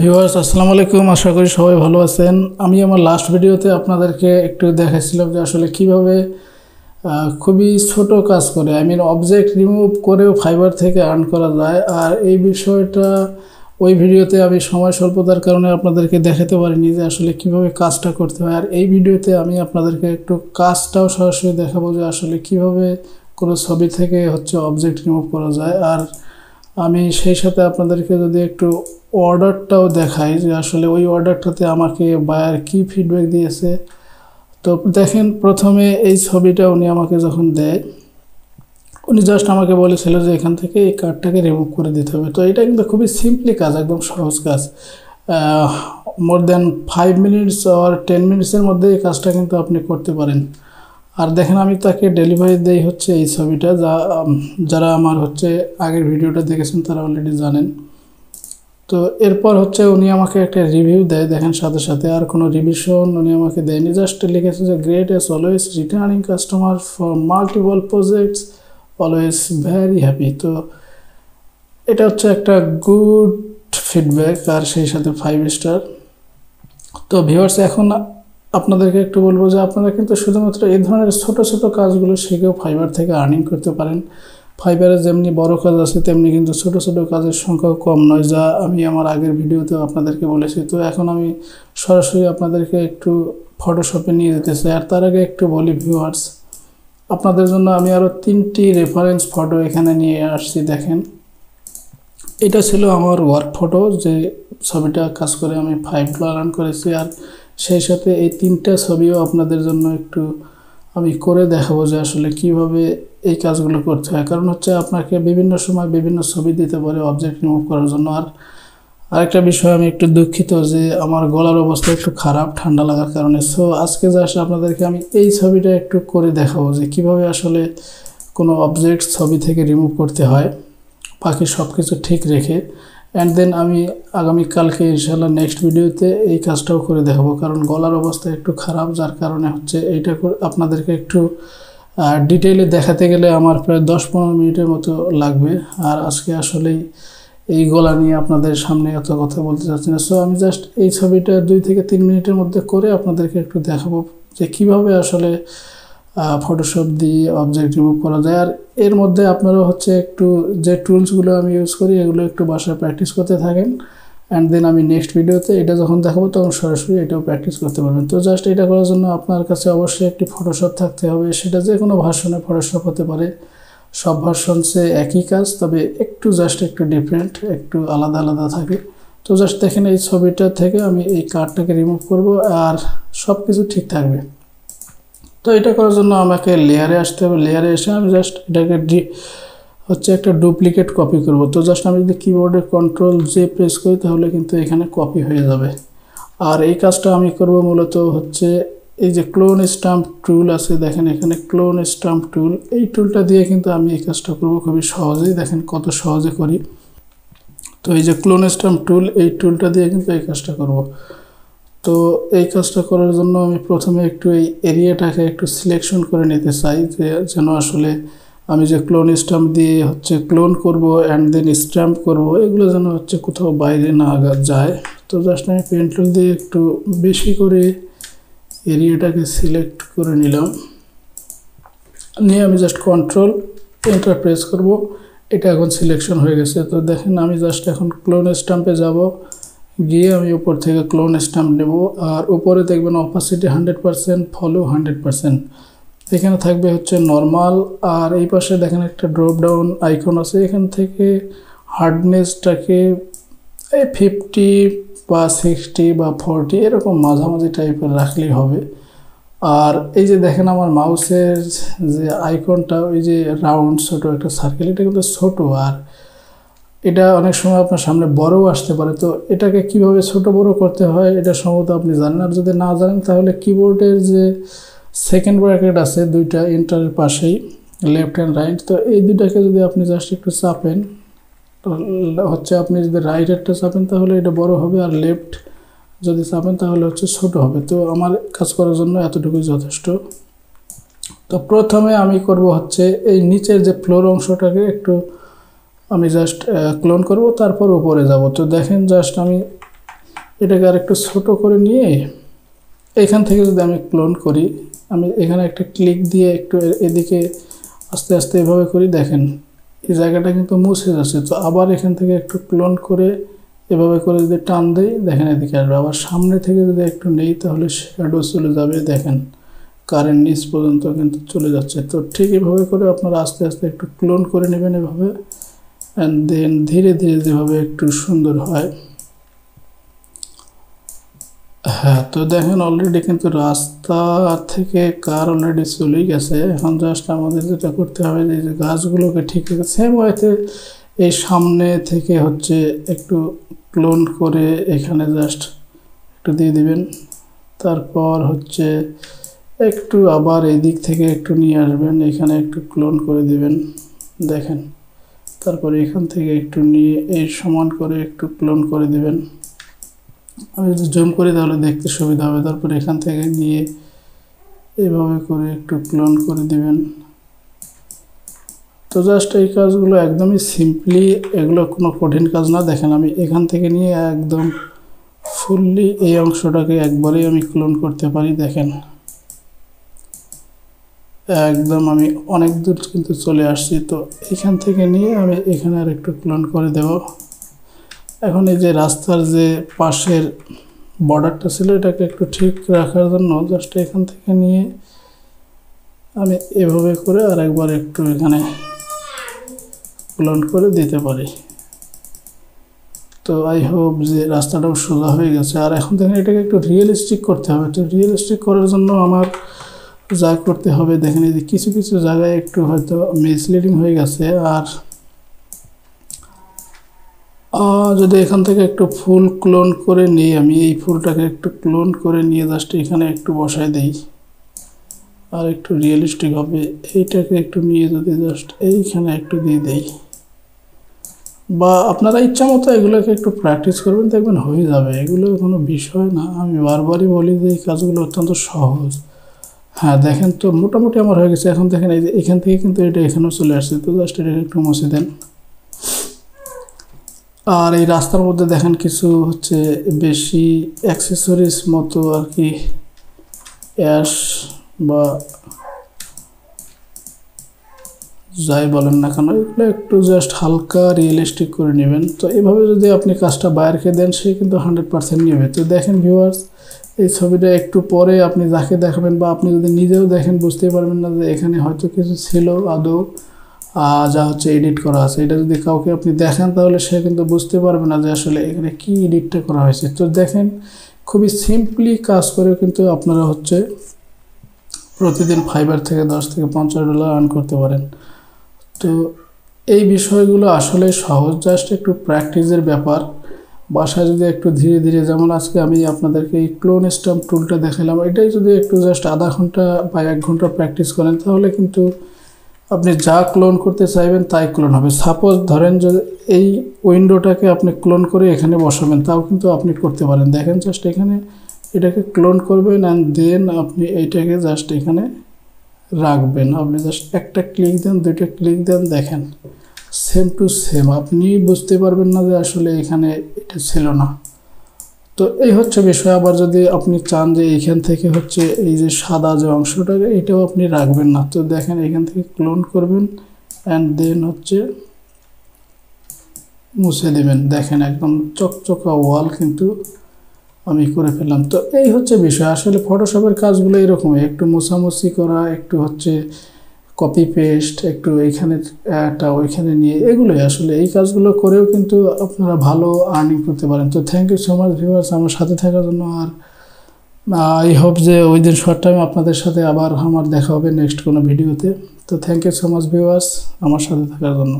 Viewers আসসালামু আলাইকুম, আশা করি সবাই ভালো আছেন। আমি আমার লাস্ট ভিডিওতে আপনাদেরকে একটু দেখাইছিলাম যে আসলে কিভাবে খুবই ছোট কাজ করে অবজেক্ট রিমুভ করেও ফাইবার থেকে আর্ন করা যায়। আর এই বিষয়টা ওই ভিডিওতে আমি সময় স্বল্পতার কারণে আপনাদেরকে দেখাতে পারিনি যে আসলে কিভাবে কাজটা করতে হয়। আর এই ভিডিওতে আমি আপনাদেরকে একটু কাজটাও সরাসরি দেখাবো যে আসলে কিভাবে কোনো ছবি থেকে অবজেক্ট রিমুভ করা যায়। আর আমি সেই সাথে আপনাদেরকে যদি একটু অর্ডারটাও দেখাই যে আসলে ওই অর্ডারটাতে আমাকে বায়ার কি ফিডব্যাক দিয়েছে। তো দেখেন, প্রথমে এই ছবিটা উনি আমাকে যখন দেয়, উনি জাস্ট আমাকে বলেছিল যে এখান থেকে এই কার্ডটাকে রিমুভ করে দিতে হবে। তো এটা কিন্তু খুবই সিম্পলি কাজ, একদম সহজ কাজ। মোর দ্যান 5 মিনিটস আর 10 মিনিটসের মধ্যে এই কাজটা কিন্তু আপনি করতে পারেন। আর দেখেন, আমি তাকে ডেলিভারি দেই এই ছবিটা, যারা আমার আগের ভিডিওটা দেখেছেন তারা অলরেডি জানেন। তো এরপর উনি আমাকে একটা রিভিউ দেয়, দেখেন সাথে সাথে আর কোনো রিভিশন উনি আমাকে দেয়নি, জাস্ট লিখেছে যে great as always, returning customer for multiple projects, always very happy. তো এটা একটা গুড ফিডব্যাক আর সেই সাথে 5 স্টার। তো ভিউয়ার্স, এখন আপনাদেরকে একটু বলবো যে আপনারা কিন্তু শুধুমাত্র এই ধরনের ছোট ছোট কাজগুলো শিখেও ফাইবার থেকে আর্নিং করতে পারেন। ফাইবারে যেমনি বড় কাজ আছে তেমনি কিন্তু ছোট ছোট কাজের সংখ্যাও কম নয়, যা আমি আমার আগের ভিডিওতেও আপনাদেরকে বলেছি। তো এখন আমি সরাসরি আপনাদেরকে একটু ফটোশপে নিয়ে যেতে চাই। আর তার আগে একটু বলি ভিউয়ার্স, আপনাদের জন্য আমি আরও 3টি রেফারেন্স ফটো এখানে নিয়ে আসছি। দেখেন, এটা ছিল আমার ওয়ার্ক ফটো, যে ছবিটা কাজ করে আমি $5 আর্ন করেছি। আর সেই সাথে এই 3টা ছবিও আপনাদের জন্য একটু আমি করে দেখাবো যে আসলে কিভাবে এই কাজগুলো করতে হয়। কারণ আপনাকে বিভিন্ন সময় বিভিন্ন ছবি দিতে পারে অবজেক্ট রিমুভ করার জন্য। আর আরেকটা বিষয়, আমি একটু দুঃখিত যে আমার গলার অবস্থা একটু খারাপ ঠান্ডা লাগার কারণে। সো আজকে জাস্ট আপনাদেরকে আমি এই ছবিটা একটু করে দেখাবো যে কিভাবে আসলে কোনো অবজেক্ট ছবি থেকে রিমুভ করতে হয়, বাকি সব কিছু ঠিক রেখে। অ্যান্ড দেন আমি আগামীকালকে ইনশাল্লাহ নেক্সট ভিডিওতে এই কাজটাও করে দেখাবো, কারণ গলার অবস্থা একটু খারাপ, যার কারণে এইটা আপনাদেরকে একটু ডিটেইলে দেখাতে গেলে আমার প্রায় 10-15 মিনিটের মতো লাগবে। আর আজকে আসলেই এই গলা নিয়ে আপনাদের সামনে এত কথা বলতে চাচ্ছি না। সো আমি জাস্ট এই ছবিটা 2 থেকে 3 মিনিটের মধ্যে করে আপনাদেরকে একটু দেখাবো যে কিভাবে আসলে ফটোশপ দিয়ে অবজেক্ট রিমুভ করা যায়। আর এর মধ্যে আপনারা একটু যে টুলসগুলো আমি ইউজ করি এগুলো একটু বাসায় প্র্যাকটিস করতে থাকেন। অ্যান্ড দেন আমি নেক্সট ভিডিওতে এটা যখন দেখাবো তখন সরাসরি এটাও প্র্যাকটিস করতে পারবেন। তো জাস্ট এটা করার জন্য আপনার কাছে অবশ্যই একটি ফটোশপ থাকতে হবে। সেটা যে কোনো ভার্সনে ফটোশপ হতে পারে, সব ভার্সনসে একই কাজ, তবে একটু ডিফারেন্ট, একটু আলাদা আলাদা থাকে। তো জাস্ট দেখেন, এই ছবিটা থেকে আমি এই কার্ডটাকে রিমুভ করব আর সব কিছু ঠিক থাকবে। তো এটা করার জন্য আমাকে লেয়ারে আসতে হবে। লেয়ারে এসে আমি জাস্ট এটাকে একটা ডুপ্লিকেট কপি করব। তো জাস্ট আমি যদি কিবোর্ডে Ctrl+J প্রেস করি তাহলে কিন্তু এখানে কপি হয়ে যাবে। আর এই কাজটা আমি করব মূলত এই যে ক্লোন স্টাম্প টুল আছে, দেখেন এখানে ক্লোন স্টাম্প টুল, এই টুলটা দিয়ে কিন্তু আমি এই কাজটা করব খুবই সহজেই। দেখেন কত সহজে করি। তো এই যে ক্লোন স্টাম্প টুল, এই টুলটা দিয়ে কিন্তু এই কাজটা করব। তো এই কাজটা করার জন্য আমি প্রথমে একটু এই এরিয়াটাকে একটু সিলেকশন করে নিতে চাই, যে যেন আসলে আমি যে ক্লোন স্ট্যাম্প দিয়ে ক্লোন করব অ্যান্ড দেন স্ট্যাম্প করব, এগুলো যেন কোথাও বাইরে না যায়। তো জাস্ট আমি পেন টুল দিয়ে একটু বেশি করে এরিয়াটাকে সিলেক্ট করে নিলাম। নিয়ে আমি জাস্ট Ctrl+Enter প্রেস করব। এটা এখন সিলেকশন হয়ে গেছে। তো দেখেন, আমি জাস্ট এখন ক্লোন স্ট্যাম্পে যাব, গিয়ে আমি উপর থেকে ক্লোন স্ট্যাম্প নেব। আর উপরে দেখবেন অপাসিটি 100%, ফলো 100%, এখানে থাকবে নর্মাল। আর এই পাশে দেখেন একটা ড্রপ ডাউন আইকন আছে, এখান থেকে হার্ডনেসটাকে 50 বা 60 বা 40 এরকম মাঝামাঝি টাইপের রাখলেই হবে। আর এই যে দেখেন আমার মাউসের যে আইকনটা, ওই যে রাউন্ড ছোট একটা সার্কেল, এটা কিন্তু ছোট, আর এটা অনেক সময় আপনার সামনে বড়ও আসতে পারে। তো এটাকে কিভাবে ছোট বড় করতে হয় এটা সম্ভবত আপনি জানেন। আর যদি না জানেন তাহলে কিবোর্ডের যে সেকেন্ড ব্র্যাকেট আছে দুইটা এন্টারের পাশেই, লেফট অ্যান্ড রাইট, তো এই দুইটাকে যদি আপনি জাস্ট একটু চাপেন, তো আপনি যদি রাইটেরটা চাপেন তাহলে এটা বড় হবে, আর লেফট যদি চাপেন তাহলে ছোট হবে। তো আমার কাজ করার জন্য এতটুকুই যথেষ্ট। তো প্রথমে আমি করব এই নিচের যে ফ্লোর অংশটাকে একটু আমি জাস্ট ক্লোন করব, তারপর উপরে যাব। তো দেখেন জাস্ট আমি এটাকে আর একটু ছোট করে নিয়ে এখান থেকে যদি আমি ক্লোন করি, আমি এখানে একটা ক্লিক দিয়ে একটু এদিকে আস্তে আস্তে এভাবে করি, দেখেন এই জায়গাটা কিন্তু মুছে যাচ্ছে। তো আবার এখান থেকে একটু ক্লোন করে এভাবে করে যদি টান দেই, দেখেন এদিকে আসবে। আবার সামনে থেকে যদি একটু নেই তাহলে শ্যাডো চলে যাবে, দেখেন কারেন্ট নিচ পর্যন্ত কিন্তু চলে যাচ্ছে। তো ঠিক এভাবে করে আপনারা আস্তে আস্তে একটু ক্লোন করে নেবেন এভাবে, অ্যান্ড দেন ধীরে ধীরে যেভাবে একটু সুন্দর হয়। হ্যাঁ, তো দেখেন অলরেডি কিন্তু রাস্তা থেকে কার অলরেডি চলেই গেছে। এখন জাস্ট আমাদের যেটা করতে হবে যে গাছগুলোকে ঠিক আছে সেম ওয়েতে এই সামনে থেকে হচ্ছে একটু ক্লোন করে এখানে জাস্ট একটু দিয়ে দিবেন। তারপর হচ্ছে একটু আবার এই দিক থেকে একটু নিয়ে আসবেন, এখানে একটু ক্লোন করে দিবেন, দেখেন। তারপরে এখান থেকে একটু নিয়ে এই সমান করে একটু ক্লোন করে দিবেন। আমি যদি জুম করি তাহলে দেখতে সুবিধা হবে। তারপরে এখান থেকে নিয়ে এভাবে করে একটু ক্লোন করে দিবেন। তো জাস্ট এই কাজগুলো একদমই সিম্পলি, এগুলো কোনো কঠিন কাজ না। দেখেন আমি এখান থেকে নিয়ে একদম ফুললি এই অংশটাকে একবারেই আমি ক্লোন করতে পারি, দেখেন একদম আমি অনেক দূর কিন্তু চলে আসছি। তো এখান থেকে নিয়ে আমি এখানে আর একটু ক্লোন করে দেব। এখন এই যে রাস্তার যে পাশের বর্ডারটা ছিল এটাকে একটু ঠিক রাখার জন্য জাস্ট এখান থেকে নিয়ে আমি এভাবে করে আর একবার একটু এখানে ক্লোন করে দিতে পারি। তো আই হোপ যে রাস্তাটাও সোজা হয়ে গেছে। আর এখন দেখেন এটাকে একটু রিয়েলিস্টিক করতে হবে। তো রিয়েলিস্টিক করার জন্য আমার যা করতে হবে, দেখেন এই যে কিছু কিছু জায়গায় একটু হয়তো মিসলিডিং হয়ে গেছে। আর যদি এখান থেকে একটু ফুল ক্লোন করে নিই, আমি এই ফুলটাকে একটু ক্লোন করে নিয়ে জাস্ট এখানে একটু বসাই দিই আর একটু রিয়েলিস্টিক হবে। এইটাকে একটু নিয়ে যদি জাস্ট এইখানে একটু দিয়ে দেই, বা আপনারা ইচ্ছা মতো এগুলোকে একটু প্র্যাকটিস করবেন, দেখবেন হয়ে যাবে। এগুলো কোনো বিষয় না, আমি বারবারই বলি যে এই কাজগুলো অত্যন্ত সহজ। হ্যাঁ দেখেন, তো মোটামুটি আমার হয়ে গেছে। এখন দেখেন এই যে এখান থেকে কিন্তু এটা এখানেও চলে আসছে। তো জাস্ট এটাকে একটু মুছে দেন। আর এই রাস্তার মধ্যে দেখেন কিছু হচ্ছে বেশি অ্যাক্সেসরিজ মতো আর কি, অ্যাশ বা যাই বলেন না কেন, এগুলো একটু জাস্ট হালকা রিয়েলিস্টিক করে নেবেন। তো এভাবে যদি আপনি কাজটা বাইরকে দেন, সে কিন্তু 100% নেবে। তো দেখেন ভিউয়ার্স, এই ছবিটা একটু পরে আপনি যাকে দেখাবেন বা আপনি যদি নিজেও দেখেন বুঝতে পারবেন না যে এখানে হয়তো কিছু ছিল আদৌ যা হচ্ছে এডিট করা আছে। এটা যদি কাউকে আপনি দেখেন তাহলে সে কিন্তু বুঝতে পারবে না যে আসলে এখানে কি এডিটটা করা হয়েছে। তো দেখেন খুবই সিম্পলি কাজ করে কিন্তু আপনারা হচ্ছে প্রতিদিন ফাইবার থেকে $10 থেকে $50 আর্ন করতে পারেন। তো এই বিষয়গুলো আসলে সহজ, জাস্ট একটু প্র্যাকটিসের ব্যাপার। বাসায় যদি একটু ধীরে ধীরে, যেমন আজকে আমি আপনাদেরকে এই ক্লোন স্ট্যাম্প টুলটা দেখালাম, এটাই যদি একটু জাস্ট আধা ঘন্টা বা 1 ঘন্টা প্র্যাকটিস করেন তাহলে কিন্তু আপনি যা ক্লোন করতে চাইবেন তাই ক্লোন হবে। সাপোজ ধরেন যদি এই উইন্ডোটাকে আপনি ক্লোন করে এখানে বসাবেন, তাও কিন্তু আপনি করতে পারেন। দেখেন জাস্ট এখানে এটাকে ক্লোন করবেন অ্যান্ড দেন আপনি এইটাকে জাস্ট এখানে রাখবেন। আপনি জাস্ট একটা ক্লিক দেন, 2টা ক্লিক দেন, দেখেন সেম টু সেম। আপনি বুঝতে পারবেন না যে আসলে এখানে এটা ছিল না। তো এই হচ্ছে বিষয়। আবার যদি আপনি চান যে এইখান থেকে হচ্ছে এই যে সাদা যে অংশটাকে এটাও আপনি রাখবেন না, তো দেখেন এখান থেকে ক্লোন করবেন অ্যান্ড দেন হচ্ছে মুছে দেবেন। দেখেন একদম চকচকা ওয়াল কিন্তু আমি করে ফেললাম। তো এই হচ্ছে বিষয়। আসলে ফটোশপের কাজগুলো এরকমই, একটু মোছামুছি করা, একটু হচ্ছে কপি পেস্ট, একটু এইখানে একটা ওইখানে নিয়ে, এগুলোই আসলে। এই কাজগুলো করেও কিন্তু আপনারা ভালো আর্নিং করতে পারেন। তো thank you so much viewers আমার সাথে থাকার জন্য। আর আই হোপ যে ওই দিন শর্ট টাইম আপনাদের সাথে আবার আমার দেখা হবে নেক্সট কোনো ভিডিওতে। তো thank you so much viewers আমার সাথে থাকার জন্য।